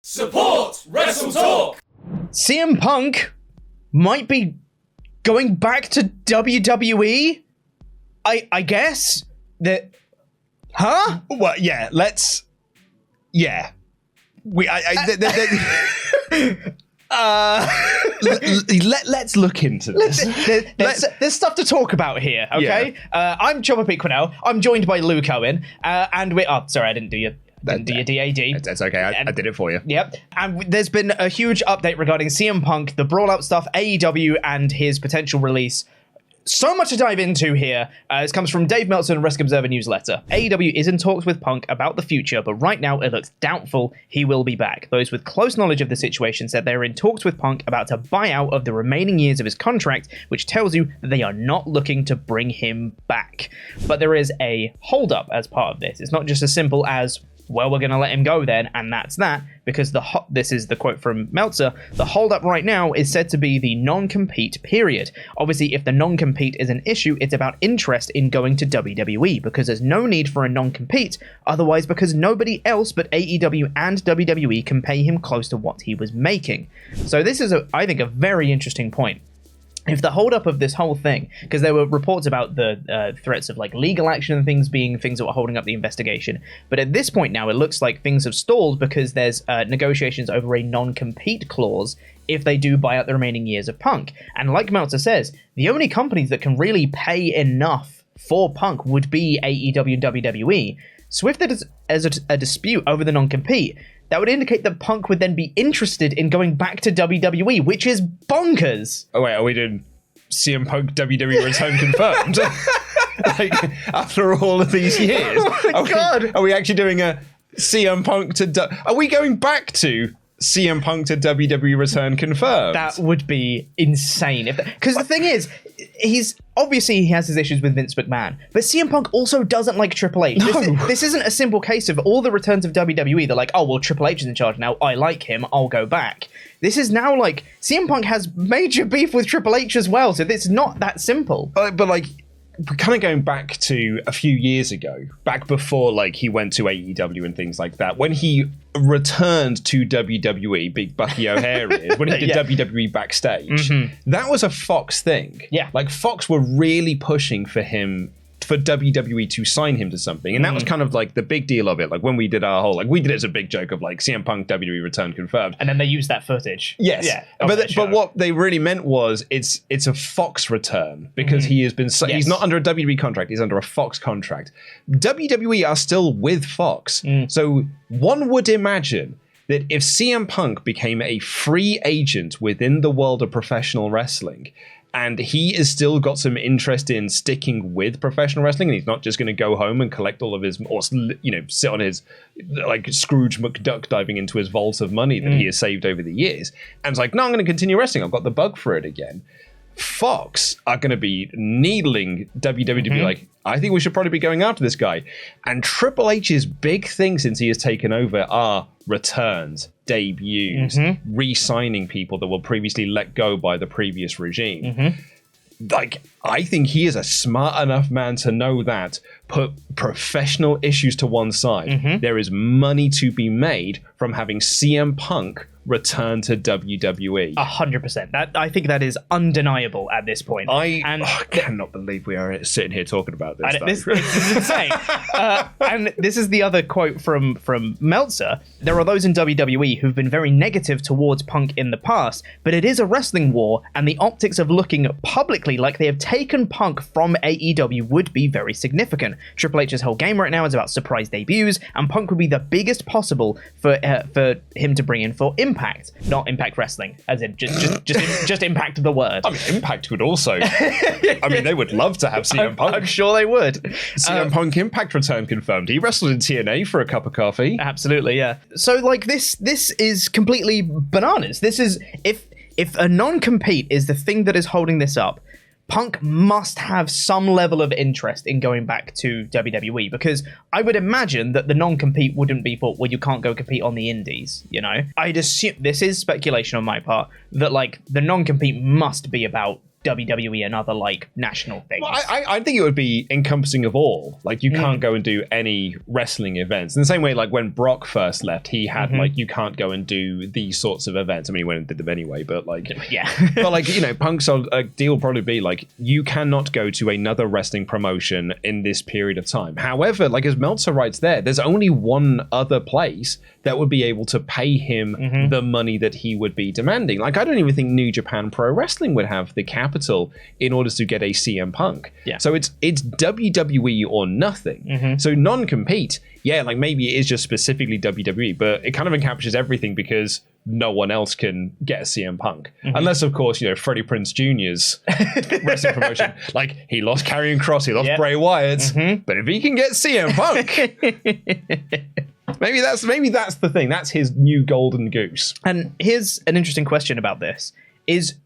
Support WrestleTalk! CM Punk might be going back to WWE? I guess? Huh? Well, yeah, let's... Yeah. Let's look into this. There's stuff to talk about here, okay? Yeah. I'm Chopper Pete Quinnell. I'm joined by Luke Owen. And we... Oh, sorry, I didn't do your DAD. That's okay, I did it for you. Yep. And there's been a huge update regarding CM Punk, the Brawl-Out stuff, AEW, and his potential release. So much to dive into here. This comes from Dave Meltzer and Wrestling Observer newsletter. AEW is in talks with Punk about the future, but right now it looks doubtful he will be back. Those with close knowledge of the situation said they are in talks with Punk about a buyout of the remaining years of his contract, which tells you that they are not looking to bring him back. But there is a hold-up as part of this. It's not just as simple as, well, we're going to let him go then, and that's that, because this is the quote from Meltzer, the holdup right now is said to be the non-compete period. Obviously, if the non-compete is an issue, it's about interest in going to WWE, because there's no need for a non-compete, otherwise because nobody else but AEW and WWE can pay him close to what he was making. So this is, I think, a very interesting point. If the holdup of this whole thing, because there were reports about the threats of like legal action and things being things that were holding up the investigation, but at this point now it looks like things have stalled because there's negotiations over a non-compete clause if they do buy out the remaining years of Punk. And like Meltzer says, the only companies that can really pay enough for Punk would be AEW and WWE. So if there is a dispute over the non-compete, that would indicate that Punk would then be interested in going back to WWE, which is bonkers. Oh, wait, are we doing CM Punk WWE Return confirmed? Like, after all of these years? Oh my God. Are we actually doing a CM Punk to... Are we going back to CM Punk to WWE Return confirmed? That would be insane. Because the thing is, he has his issues with Vince McMahon, but CM Punk also doesn't like Triple H. No. This isn't a simple case of all the returns of WWE. They're like, oh, well, Triple H is in charge now. I like him. I'll go back. This is now like, CM Punk has major beef with Triple H as well, so it's not that simple. But like, we're kind of going back to a few years ago, back before like he went to AEW and things like that, when he returned to WWE, Big Bucky O'Hare is, when he did WWE backstage, that was a Fox thing. Yeah. Like Fox were really pushing for WWE to sign him to something. And that was kind of like the big deal of it. Like when we did our whole, like we did it as a big joke of like CM Punk WWE Return confirmed. And then they used that footage. Yes. Yeah. But what they really meant was it's a Fox return because he has been, he's not under a WWE contract. He's under a Fox contract. WWE are still with Fox. So one would imagine that if CM Punk became a free agent within the world of professional wrestling, and he has still got some interest in sticking with professional wrestling, and he's not just going to go home and collect all of his, or sit on his, like Scrooge McDuck diving into his vault of money that he has saved over the years. And it's like, no, I'm going to continue wrestling. I've got the bug for it again. Fox are going to be needling WWE to be like, I think we should probably be going after this guy. And Triple H's big thing since he has taken over are returns, debuts, re-signing people that were previously let go by the previous regime. Like, I think he is a smart enough man to know that, put professional issues to one side. There is money to be made from having CM Punk return to WWE. 100%. I think that is undeniable at this point. I cannot believe we are sitting here talking about this. This is insane. And this is the other quote from Meltzer. There are those in WWE who've been very negative towards Punk in the past, but it is a wrestling war, and the optics of looking publicly like they have taken Punk from AEW would be very significant. Triple H's whole game right now is about surprise debuts, and Punk would be the biggest possible for him to bring in for Impact, not Impact Wrestling, as in just Impact the word. I mean, Impact would also. I mean, they would love to have CM Punk. I'm sure they would. CM Punk Impact Return confirmed. He wrestled in TNA for a cup of coffee. Absolutely, yeah. So, like, this is completely bananas. This is if a non-compete is the thing that is holding this up, Punk must have some level of interest in going back to WWE, because I would imagine that the non-compete wouldn't be for, well, you can't go compete on the indies, you know? I'd assume, this is speculation on my part, that like the non-compete must be about WWE and other like national things. Well, I think it would be encompassing of all. Like you can't go and do any wrestling events in the same way. Like when Brock first left, he had like you can't go and do these sorts of events. I mean, he went and did them anyway, but like but like Punk's deal will probably be like you cannot go to another wrestling promotion in this period of time. However, like as Meltzer writes there's only one other place that would be able to pay him the money that he would be demanding. Like I don't even think New Japan Pro Wrestling would have the capital in order to get a CM Punk. Yeah. So it's WWE or nothing. So non-compete, like maybe it is just specifically WWE, but it kind of encaptures everything because no one else can get a CM Punk. Unless, of course, Freddie Prinze Jr.'s wrestling promotion. Like, he lost Karrion Kross, he lost Bray Wyatt, but if he can get CM Punk... Maybe that's the thing. That's his new golden goose. And here's an interesting question about this.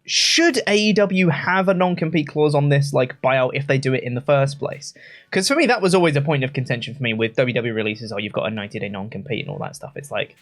Should AEW have a non-compete clause on this, like, buyout if they do it in the first place? Because for me, that was always a point of contention for me with WWE releases. You've got a 90-day non-compete and all that stuff. It's like,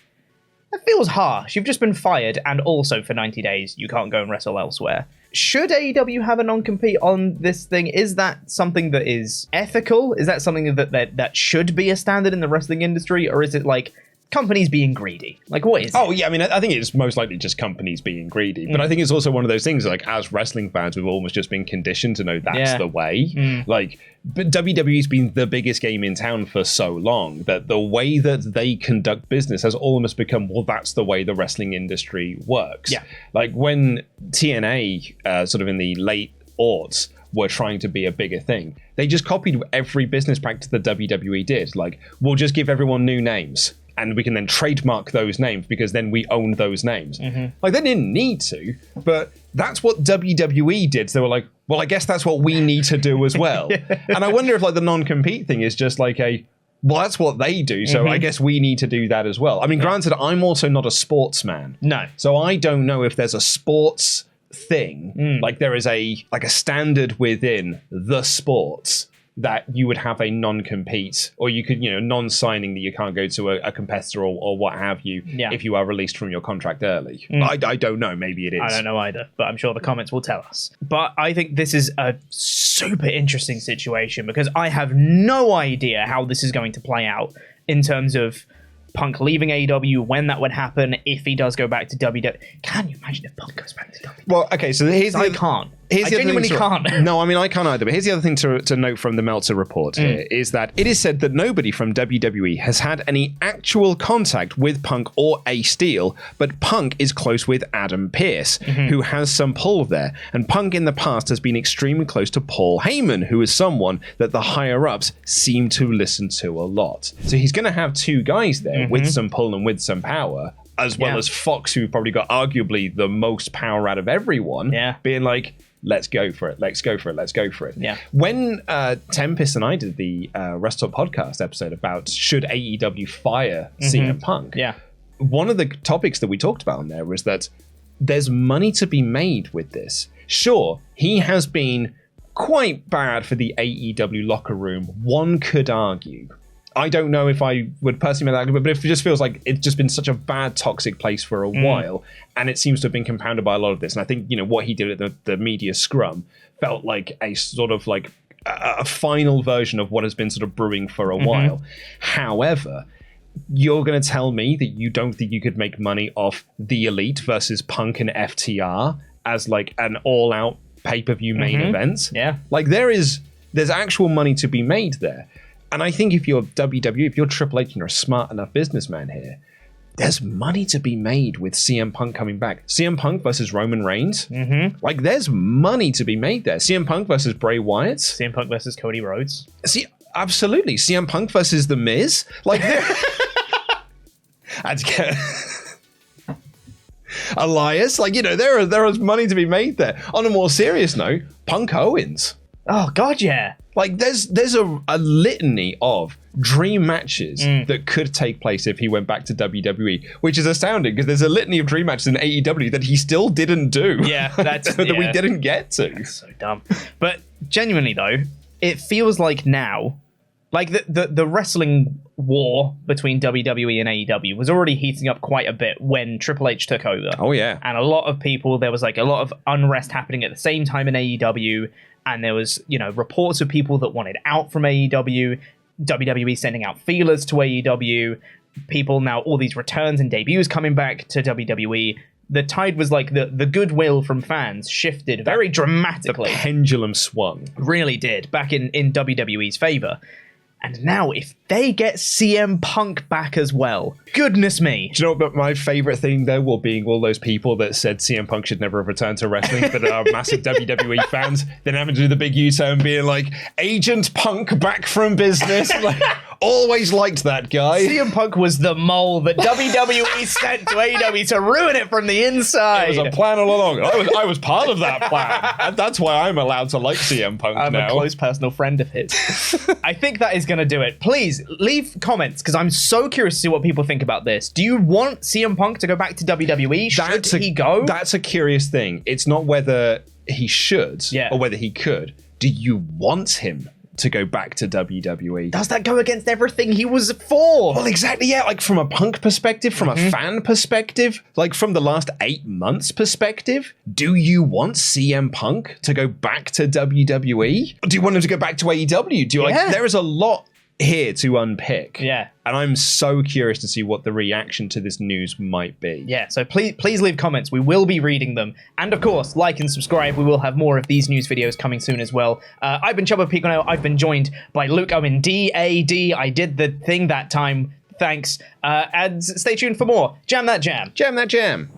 it feels harsh. You've just been fired, and also for 90 days, you can't go and wrestle elsewhere. Should AEW have a non-compete on this thing? Is that something that is ethical? Is that something that should be a standard in the wrestling industry? Or is it like companies being greedy? Like, what is it? Oh, yeah, I mean, I think it's most likely just companies being greedy. But I think it's also one of those things, like, as wrestling fans, we've almost just been conditioned to know that's the way. Like, but WWE's been the biggest game in town for so long that the way that they conduct business has almost become, well, that's the way the wrestling industry works. Yeah. Like, when TNA, sort of in the late aughts, were trying to be a bigger thing, they just copied every business practice that WWE did. Like, we'll just give everyone new names, and we can then trademark those names because then we own those names. Like, they didn't need to, but that's what WWE did. So they were like, well, I guess that's what we need to do as well. And I wonder if like the non-compete thing is just like well, that's what they do, so I guess we need to do that as well. I mean, granted, I'm also not a sportsman. No. So I don't know if there's a sports thing, like there is a standard within the sports that you would have a non-compete, or you could, non-signing that you can't go to a competitor or what have you if you are released from your contract early. I don't know. Maybe it is. I don't know either, but I'm sure the comments will tell us. But I think this is a super interesting situation because I have no idea how this is going to play out in terms of Punk leaving AEW, when that would happen, if he does go back to WWE. Can you imagine if Punk goes back to WWE? Well, okay, so I can't. I genuinely can't. No, I mean, I can't either. But here's the other thing to note from the Meltzer report here is that it is said that nobody from WWE has had any actual contact with Punk or Ace Steel, but Punk is close with Adam Pearce, who has some pull there. And Punk in the past has been extremely close to Paul Heyman, who is someone that the higher-ups seem to listen to a lot. So he's going to have two guys there with some pull and with some power, as well as Fox, who probably got arguably the most power out of everyone, being like, let's go for it. Let's go for it. Let's go for it. Yeah. When Tempest and I did the WrestleTalk podcast episode about should AEW fire CM Punk, one of the topics that we talked about on there was that there's money to be made with this. Sure, he has been quite bad for the AEW locker room, one could argue. I don't know if I would personally make that argument, but it just feels like it's just been such a bad, toxic place for a while, and it seems to have been compounded by a lot of this. And I think, what he did at the media scrum felt like a sort of like a final version of what has been sort of brewing for a while. However, you're going to tell me that you don't think you could make money off The Elite versus Punk and FTR as like an all-out pay-per-view main event? Yeah. Like there's actual money to be made there. And I think if you're WWE, if you're Triple H and you're a smart enough businessman here, there's money to be made with CM Punk coming back. CM Punk versus Roman Reigns. Like, there's money to be made there. CM Punk versus Bray Wyatt. CM Punk versus Cody Rhodes. Absolutely. CM Punk versus The Miz. Like, Elias. Like, there is money to be made there. On a more serious note, Punk Owens. Oh, God, yeah. Like, there's a litany of dream matches that could take place if he went back to WWE, which is astounding because there's a litany of dream matches in AEW that he still didn't do. Yeah, that's... that we didn't get to. That's so dumb. But genuinely, though, it feels like now Like the wrestling war between WWE and AEW was already heating up quite a bit when Triple H took over. Oh yeah. And a lot of people, there was like a lot of unrest happening at the same time in AEW, and there was, reports of people that wanted out from AEW, WWE sending out feelers to AEW, people now, all these returns and debuts coming back to WWE. The tide was like the goodwill from fans shifted very dramatically. The pendulum swung. Really did, back in WWE's favor. And now, if they get CM Punk back as well, goodness me. Do you know what my favorite thing, though, will be all those people that said CM Punk should never have returned to wrestling, but are massive WWE fans, then having to do the big U-turn being like, Agent Punk back from business. Like, always liked that guy. CM Punk was the mole that WWE sent to AEW to ruin it from the inside. It was a plan all along. I was part of that plan. And that's why I'm allowed to like CM Punk I'm now. a close personal friend of his. I think that is going to do it. Please leave comments, because I'm so curious to see what people think about this. Do you want CM Punk to go back to WWE? Should he go? That's a curious thing. It's not whether he should or whether he could. Do you want him to go back to WWE? Does that go against everything he was for? Well, exactly, yeah. Like from a Punk perspective, from a fan perspective, like from the last 8 months perspective, do you want CM Punk to go back to WWE? Or do you want him to go back to AEW? Do you like? There is a lot here to unpick. Yeah. And I'm so curious to see what the reaction to this news might be. Yeah, so please leave comments. We will be reading them. And of course, like and subscribe. We will have more of these news videos coming soon as well. I've been Chubba Picono. I've been joined by Luke Owen, DAD. I did the thing that time. Thanks. And stay tuned for more. Jam that jam. Jam that jam.